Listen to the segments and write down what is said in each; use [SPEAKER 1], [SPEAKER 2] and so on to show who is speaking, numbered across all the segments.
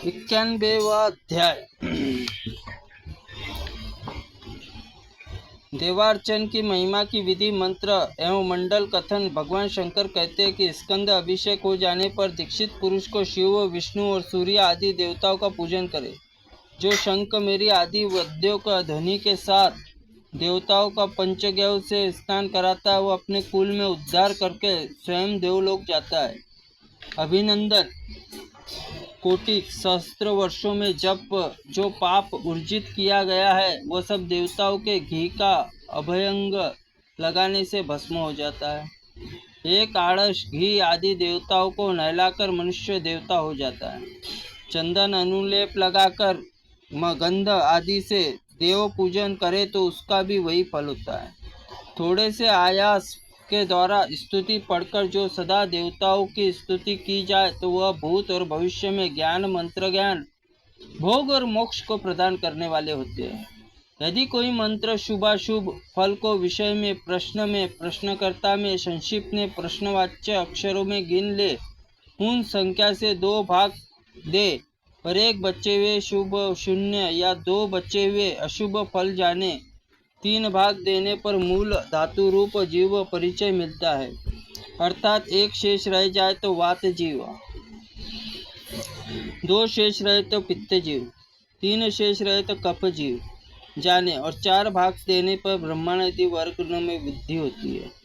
[SPEAKER 1] 91वां अध्याय। देवार्चन की महिमा की विधि, मंत्र एवं मंडल कथन। भगवान शंकर कहते हैं कि स्कंद अभिषेक हो जाने पर दीक्षित पुरुष को शिव, विष्णु और सूर्य आदि देवताओं का पूजन करे। जो शंख मेरी आदि वाद्यों का ध्वनि के साथ देवताओं का पंचगव्य से स्नान कराता है, वो अपने कुल में उद्धार करके स्वयं देवलोक जाता है। अभिनंदन, कोटि सहस्त्र वर्षों में जब जो पाप उर्जित किया गया है वह सब देवताओं के घी का अभयंग लगाने से भस्म हो जाता है। एक आड़स घी आदि देवताओं को नहलाकर मनुष्य देवता हो जाता है। चंदन अनुलेप लगाकर गंध आदि से देव पूजन करे तो उसका भी वही फल होता है। थोड़े से आयास के द्वारा स्तुति पढ़कर जो सदा देवताओं की स्तुति की जाए तो वह भूत और भविष्य में ज्ञान, मंत्र ज्ञान, भोग और मोक्ष को प्रदान करने वाले होते हैं। यदि कोई मंत्र शुभाशुभ फल को विषय में, प्रश्नकर्ता में, संक्षिप्त में प्रश्नवाच्य अक्षरों में गिन ले, उन संख्या से 2 भाग दे और एक बचे हुए शुभ शून्य या 2 बचे हुए अशुभ फल जाने, 3 भाग देने पर मूल धातु रूप जीव परिचय मिलता है। अर्थात एक शेष रह जाए तो वात जीव, 2 शेष रहे तो पित्त जीव, 3 शेष रहे तो कफ जीव जाने और 4 भाग देने पर ब्रह्मांड वर्ग में बुद्धि होती है।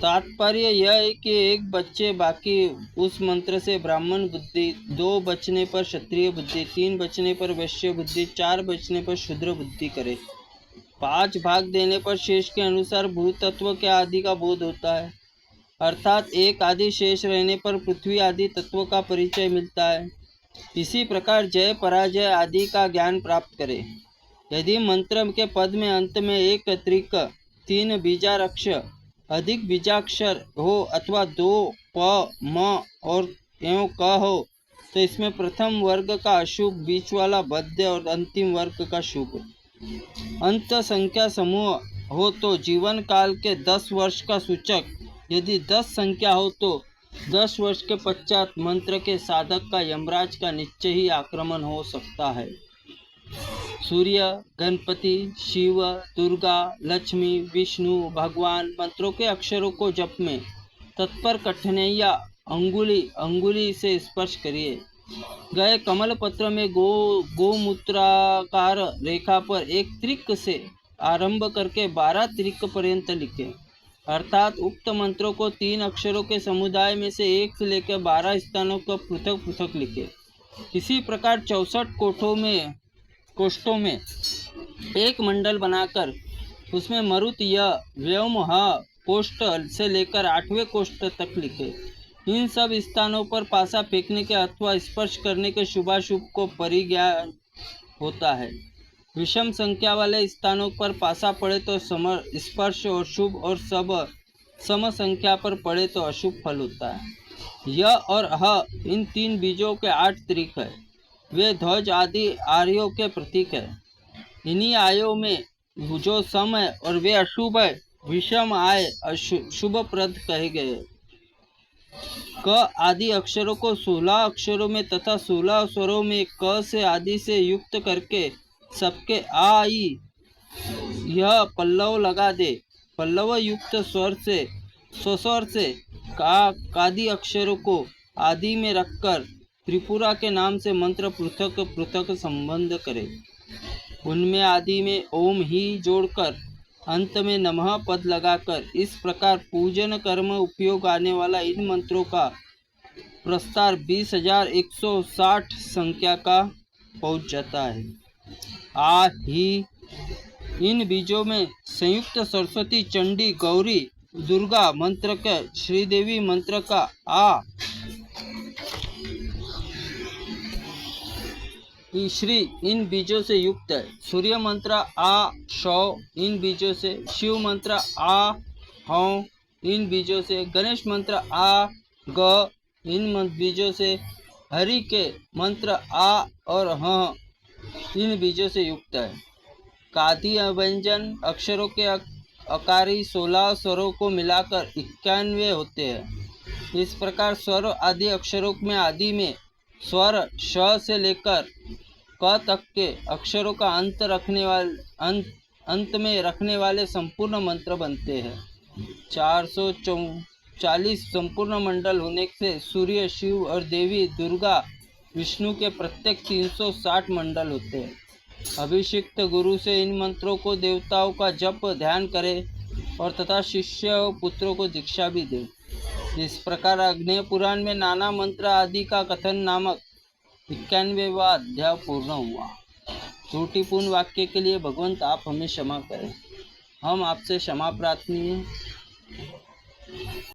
[SPEAKER 1] तात्पर्य यह है कि एक बच्चे बाकी उस मंत्र से ब्राह्मण बुद्धि, 2 बचने पर क्षत्रिय बुद्धि, 3 बचने पर वैश्य बुद्धि, 4 बचने पर शूद्र बुद्धि करे। 5 भाग देने पर शेष के अनुसार भूत तत्व के आदि का बोध होता है। अर्थात एक आदि शेष रहने पर पृथ्वी आदि तत्व का परिचय मिलता है। इसी प्रकार जय पराजय आदि का ज्ञान प्राप्त करे। यदि मंत्र के पद में अंत में एक त्रिक, 3 बीजाक्षर अधिक बीजाक्षर हो अथवा 2 प, म और एवं क हो तो इसमें प्रथम वर्ग का अशुभ, बीच वाला बद्य और अंतिम वर्ग का शुभ। अंत संख्या समूह हो तो जीवन काल के 10 वर्ष का सूचक, यदि 10 संख्या हो तो 10 वर्ष के पश्चात मंत्र के साधक का यमराज का निश्चय ही आक्रमण हो सकता है। सूर्य, गणपति, शिव, दुर्गा, लक्ष्मी, विष्णु भगवान मंत्रों के अक्षरों को जप में तत्पर कठिनैया अंगुली से स्पर्श करिए। गए कमल पत्र में गोमूत्राकार रेखा पर एक त्रिक से आरंभ करके 12 त्रिक पर्यंत लिखे। अर्थात उक्त मंत्रों को 3 अक्षरों के समुदाय में से 1 से लेकर 12 स्थानों को पृथक पृथक लिखे। इसी प्रकार 64 कोष्ठों में एक मंडल बनाकर उसमें मरुत य, व्योम ह कोष्ठ से लेकर 8वें कोष्ठ तक लिखे। इन सब स्थानों पर पासा फेंकने के अथवा स्पर्श करने के शुभाशुभ को परिज्ञान होता है। विषम संख्या वाले स्थानों पर पासा पड़े तो स्पर्श और शुभ, और सब सम संख्या पर पड़े तो अशुभ फल होता है। य और ह इन 3 बीजों के 8 त्रिक है। वे ध्वज आदि आर्यों के प्रतीक है। इन्हीं आयों में जो सम है और वे अशुभ है, विषम आय शुभप्रद कहे गए। क आदि अक्षरों को 16 अक्षरों में तथा 16 स्वरों में क से आदि से युक्त करके सबके आ ई यह पल्लव लगा दे। पल्लव युक्त स्वर से स्वस्वर से कादि अक्षरों को आदि में रखकर त्रिपुरा के नाम से मंत्र पृथक पृथक संबंध करे। उनमें आदि में ओम ही जोड़कर अंत में नमः पद लगाकर इस प्रकार पूजन कर्म उपयोग आने वाला इन मंत्रों का प्रस्तार 20,160 संख्या का पहुंच जाता है। आ ही इन बीजों में संयुक्त सरस्वती, चंडी, गौरी, दुर्गा मंत्र का, श्रीदेवी मंत्र का आ, श्री इन बीजों से युक्त है। सूर्य मंत्र आ शौ इन बीजों से, शिव मंत्र आ हौ इन बीजों से, गणेश मंत्र आ ग इन बीजों से, हरि के मंत्र आ और ह इन बीजों से युक्त है। कादि व्यंजन अक्षरों के अकारी 16 स्वरों को मिलाकर 91 होते हैं। इस प्रकार स्वर आदि अक्षरों में आदि में स्वर श से लेकर क तक के अक्षरों का अंत में रखने वाले संपूर्ण मंत्र बनते हैं। 440 संपूर्ण मंडल होने से सूर्य, शिव और देवी दुर्गा, विष्णु के प्रत्येक 360 मंडल होते हैं। अभिषिक्त गुरु से इन मंत्रों को देवताओं का जप ध्यान करे और तथा शिष्य और पुत्रों को दीक्षा भी दे। इस प्रकार अग्नेय पुराण में नाना मंत्र आदि का कथन नामक 91वां अध्याय पूर्ण हुआ। त्रुटिपूर्ण वाक्य के लिए भगवंत आप हमें क्षमा करें। हम आपसे क्षमा प्रार्थनी हैं।